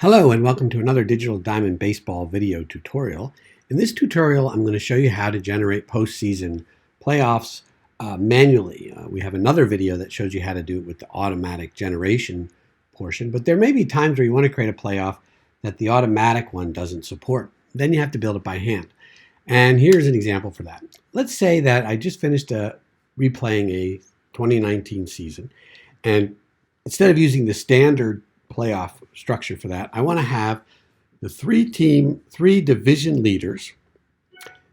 Hello and welcome to another Digital Diamond Baseball video tutorial. In this tutorial, I'm going to show you how to generate postseason playoffs manually. We have another video that shows you how to do it with the automatic generation portion, but there may be times where you want to create a playoff that the automatic one doesn't support. Then you have to build it by hand. And here's an example for that. Let's say that I just finished replaying a 2019 season, and instead of using the standard playoff structure for that, I want to have the three division leaders.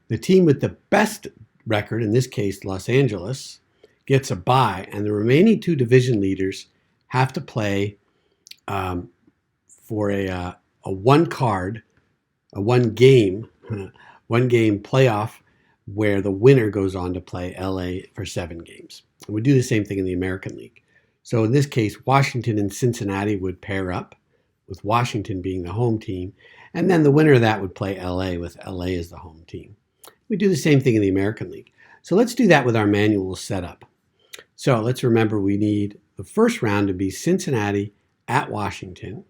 The team with the best record, in this case Los Angeles, gets a bye, and the remaining two division leaders have to play for a one game playoff where the winner goes on to play LA for 7 games. And we do the same thing in the American League. So in this case, Washington and Cincinnati would pair up, with Washington being the home team, and then the winner of that would play LA with LA as the home team. We do the same thing in the American League. So let's do that with our manual setup. So let's remember we need the first round to be Cincinnati at Washington.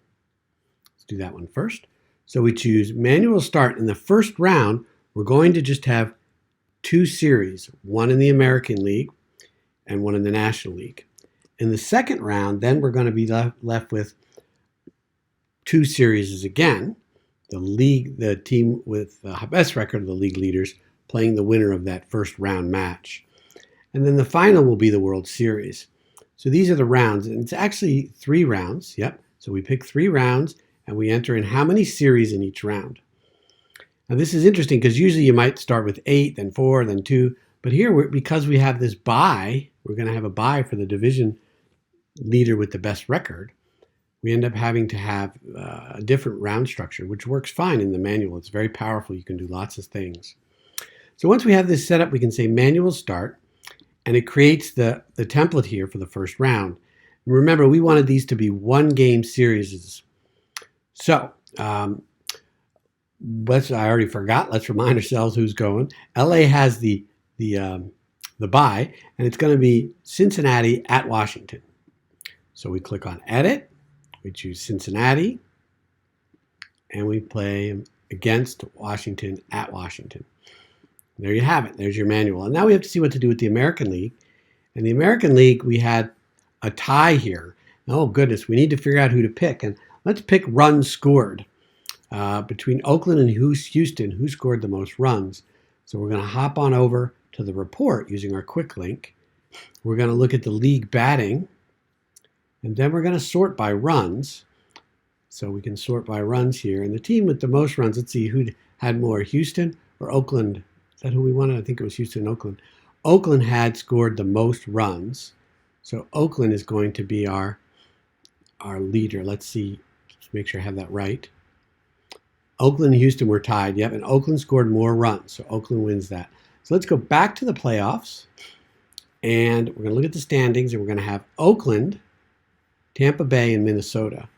Let's do that one first. So we choose manual start. In the first round, we're going to just have 2 series, one in the American League and one in the National League. In the second round, then we're going to be left with 2 series again. The team with the best record of the league leaders playing the winner of that first round match. And then the final will be the World Series. So these are the rounds, and it's actually 3 rounds. Yep. So we pick 3 rounds, and we enter in how many series in each round. Now this is interesting because usually you might start with 8, then 4, then 2. But here, because we have this bye, we're going to have a bye for the division leader with the best record. We end up having to have a different round structure, which works fine in the manual. It's very powerful. You can do lots of things. So once we have this set up, we can say manual start, and it creates the template here for the first round. And remember, we wanted these to be 1-game series. So I already forgot. Let's remind ourselves who's going. LA has the bye, and it's going to be Cincinnati at Washington. So we click on Edit, we choose Cincinnati, and we play against Washington at Washington. There you have it. There's your manual. And now we have to see what to do with the American League. In the American League, we had a tie here. Oh, goodness, we need to figure out who to pick. And let's pick runs scored. Between Oakland and Houston, who scored the most runs? So we're going to hop on over to the report using our quick link. We're going to look at the league batting. And then we're going to sort by runs. So we can sort by runs here. And the team with the most runs, let's see who had more, Houston or Oakland. Is that who we wanted? I think it was Houston and Oakland. Oakland had scored the most runs. So Oakland is going to be our leader. Let's see, just make sure I have that right. Oakland and Houston were tied. Yep, and Oakland scored more runs. So Oakland wins that. So let's go back to the playoffs. And we're going to look at the standings. And we're going to have Oakland, Tampa Bay, and Minnesota.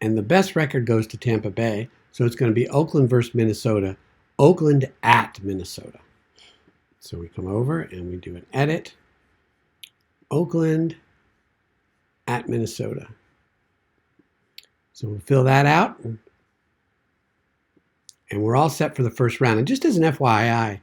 And the best record goes to Tampa Bay. So it's going to be Oakland versus Minnesota. Oakland at Minnesota. So we come over and we do an edit. Oakland at Minnesota. So we'll fill that out. And we're all set for the first round. And just as an FYI,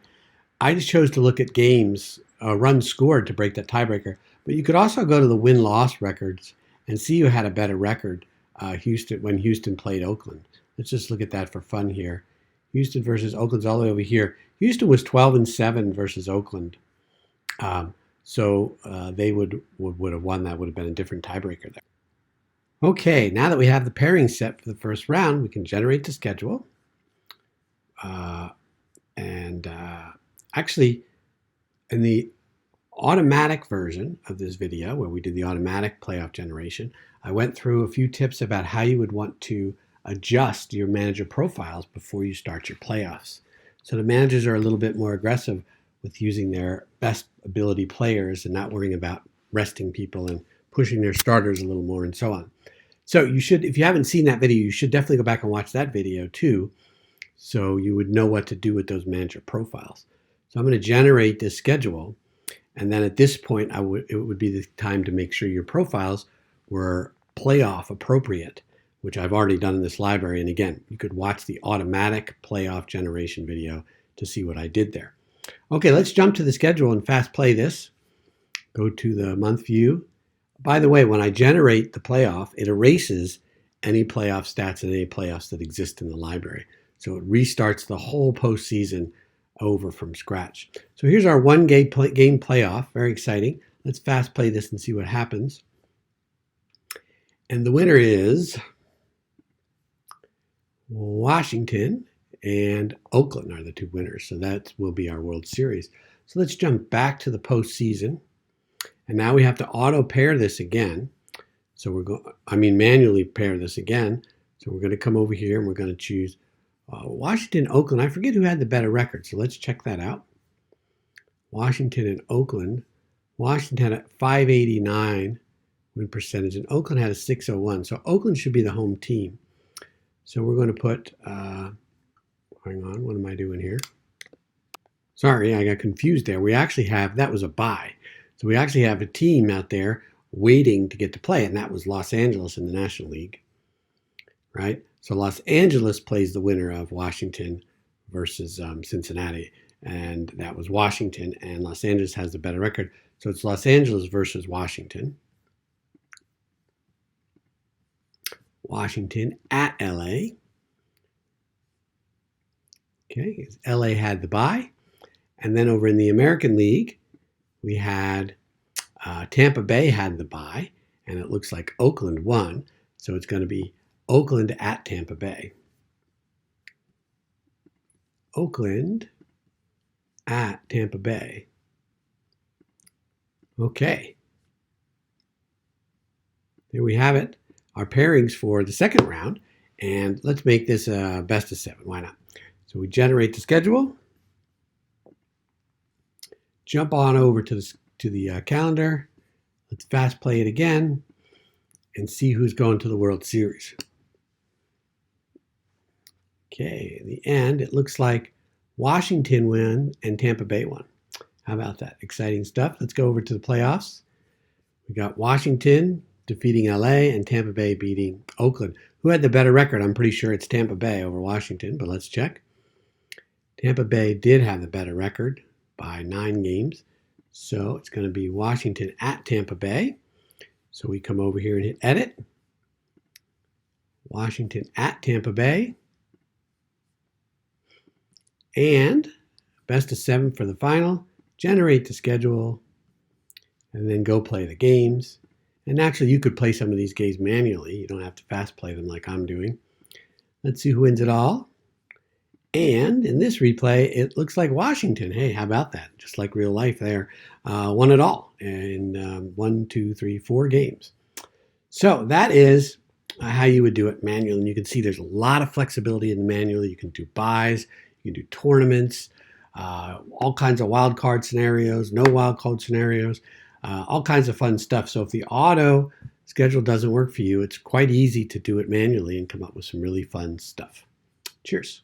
I just chose to look at games, runs scored to break that tiebreaker. But you could also go to the win-loss records and see who had a better record when Houston played Oakland. Let's just look at that for fun here. Houston versus Oakland's all the way over here. Houston was 12-7 versus Oakland. So they would have won. That would have been a different tiebreaker there. Okay, now that we have the pairing set for the first round, we can generate the schedule. Actually, in the automatic version of this video, where we did the automatic playoff generation, I went through a few tips about how you would want to adjust your manager profiles before you start your playoffs. So the managers are a little bit more aggressive with using their best ability players and not worrying about resting people and pushing their starters a little more and so on. So you should, if you haven't seen that video, you should definitely go back and watch that video too, so you would know what to do with those manager profiles. So I'm going to generate this schedule, and then at this point, it would be the time to make sure your profiles were playoff appropriate, which I've already done in this library. And again, you could watch the automatic playoff generation video to see what I did there. Okay, let's jump to the schedule and fast play this. Go to the month view. By the way, when I generate the playoff, it erases any playoff stats and any playoffs that exist in the library. So it restarts the whole postseason over from scratch. So here's our one game playoff. Very exciting. Let's fast play this and see what happens. And the winner is Washington and Oakland are the two winners. So that will be our World Series. So let's jump back to the postseason. And now we have to auto pair this again. So manually pair this again. So we're going to come over here and we're going to choose Washington, Oakland. I forget who had the better record. So let's check that out. Washington and Oakland. Washington had a 589 win percentage and Oakland had a 601. So Oakland should be the home team. So we're going to put, hang on, what am I doing here? Sorry, I got confused there. We actually have, that was a bye. So we actually have a team out there waiting to get to play, and that was Los Angeles in the National League, right? So Los Angeles plays the winner of Washington versus Cincinnati, and that was Washington, and Los Angeles has the better record. So it's Los Angeles versus Washington. Washington at LA. Okay, LA had the bye. And then over in the American League, we had Tampa Bay had the bye, and it looks like Oakland won. So it's going to be Oakland at Tampa Bay. Oakland at Tampa Bay. Okay. There we have it. Our pairings for the second round, and let's make this a best of 7. Why not? So we generate the schedule, jump on over to the calendar. Let's fast play it again and see who's going to the World Series. Okay, in the end, it looks like Washington won and Tampa Bay won. How about that? Exciting stuff. Let's go over to the playoffs. We got Washington defeating LA and Tampa Bay beating Oakland. Who had the better record? I'm pretty sure it's Tampa Bay over Washington, but let's check. Tampa Bay did have the better record by 9 games. So it's going to be Washington at Tampa Bay. So we come over here and hit edit. Washington at Tampa Bay. And best of 7 for the final. Generate the schedule. And then go play the games. And actually, you could play some of these games manually. You don't have to fast play them like I'm doing. Let's see who wins it all. And in this replay, it looks like Washington. Hey, how about that? Just like real life there. Won it all in 1, 2, 3, 4 games. So that is how you would do it manually. And you can see there's a lot of flexibility in the manual. You can do buys. You can do tournaments. All kinds of wild card scenarios. No wild card scenarios. All kinds of fun stuff. So if the auto schedule doesn't work for you, it's quite easy to do it manually and come up with some really fun stuff. Cheers.